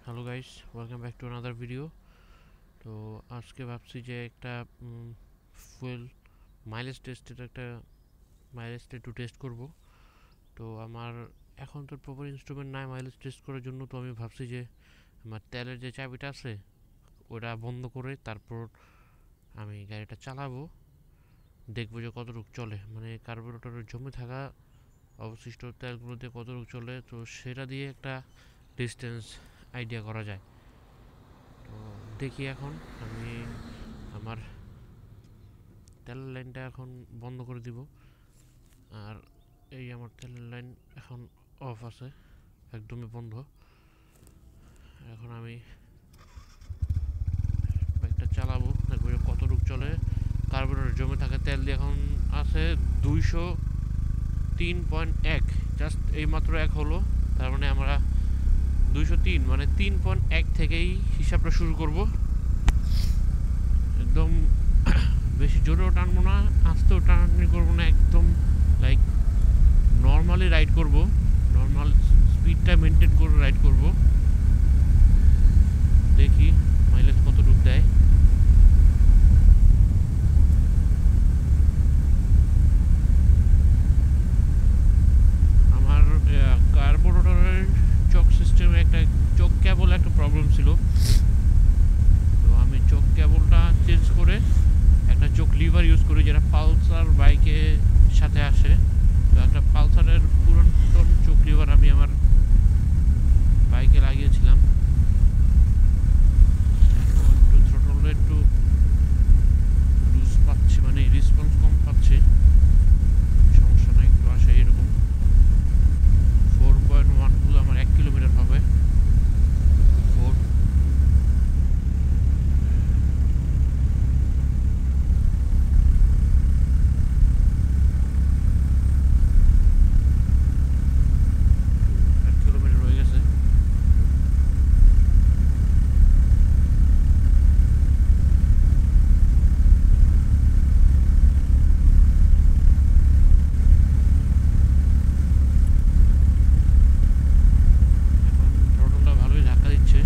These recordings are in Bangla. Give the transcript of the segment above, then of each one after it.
Hello guys, welcome back to another video. তো আজকে ভাবছি যে একটা ফুয়েল মাইলেজ টেস্টের একটা মাইলেজটা একটু টেস্ট করব। তো আমার এখন তো প্রপার ইনস্ট্রুমেন্ট নাই মাইলেজ টেস্ট করার জন্য। তো আমি ভাবছি যে আমার তেলের যে চাবিটা আছে ওটা বন্ধ করে তারপর আমি গাড়িটা চালাবো, দেখবো যে কতটুকু চলে, মানে কার্বোরেটরের জমে থাকা অবশিষ্ট তেলগুলো দিয়ে কতটুকু চলে, তো সেটা দিয়ে একটা ডিস্টেন্স আইডিয়া করা যায়। তো দেখি এখন আমি আমার তেলের লাইনটা এখন বন্ধ করে দিব। আর এই আমার তেলের লাইন এখন অফ আছে, একদমই বন্ধ। এখন আমি বাইকটা চালাবো, দেখবো যে কতটুকু চলে। কার্বোরেটর জমে থাকা তেল দিয়ে এখন আছে 203.1, জাস্ট এইমাত্র এক হলো। তার মানে আমরা 203 মানে 3.1 থেকেই হিসাবটা শুরু করব। একদম বেশি জোরেও টানবো না, আস্তেও টানাটানি করবো না, একদম লাইক নর্মালি রাইড করব, নর্মাল স্পিডটা মেনটেন করে রাইড করব। দেখি মাইলেজ কতটুকু দেয়। আমার কার্বোরেটরের চক সিস্টেমে একটা চক কেবল একটা প্রবলেম ছিল। তো আমি চক কেবলটা চেঞ্জ করে একটা চোখ লিভার ইউজ করি, যেটা পালসার বাইকের সাথে আসে। তো একটা পালসারের পুরাতন চোখ লিভার আমি আমার বাইকে লাগিয়েছিলাম। একটু থ্রোটলে একটু লুজ পাচ্ছি, মানে রেসপন্স কম পাচ্ছি। সমস্যা নাই, একটু আসে এরকম। 4.1 হলো আমার 1 কিলোমিটার হবে। 4 কিলোমিটার হয়ে গেছে। এখন থ্রোটলটা ভালোই ধাক্কা দিচ্ছে।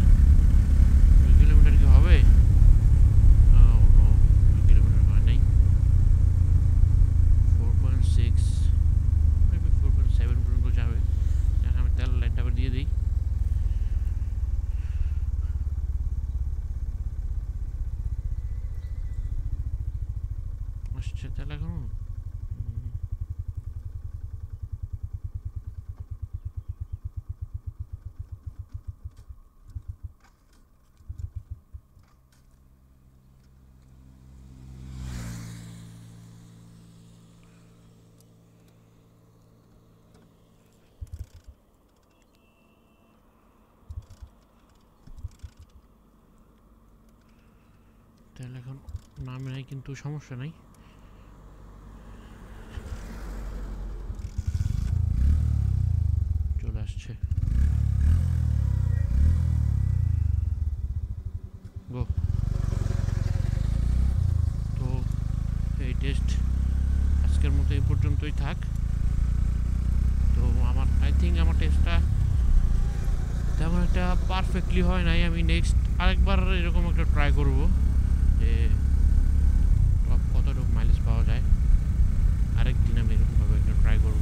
2 কিলোমিটার কি হবে? 2 কিলোমিটার হয় নাই। 4.6 মেবি 4.7 পর্যন্ত যাবে। এখন আমি তেল লাইনটা আবার দিয়ে দিই। আসছে তেল এখনো। তেল এখন নামে নাই, কিন্তু সমস্যা নাই। চলে আসছে, গো। তো এই টেস্ট আজকের মতো এই পর্যন্তই থাক। তো আমার আই থিঙ্ক আমার টেস্টটা তেমন একটা পারফেক্টলি হয় নাই। আমি নেক্সট আরেকবার এরকম একটা ট্রাই করব যে টপ কতটুকু মাইলেজ পাওয়া যায়। আরেকদিন আমি এরকমভাবে একটা ট্রাই করব।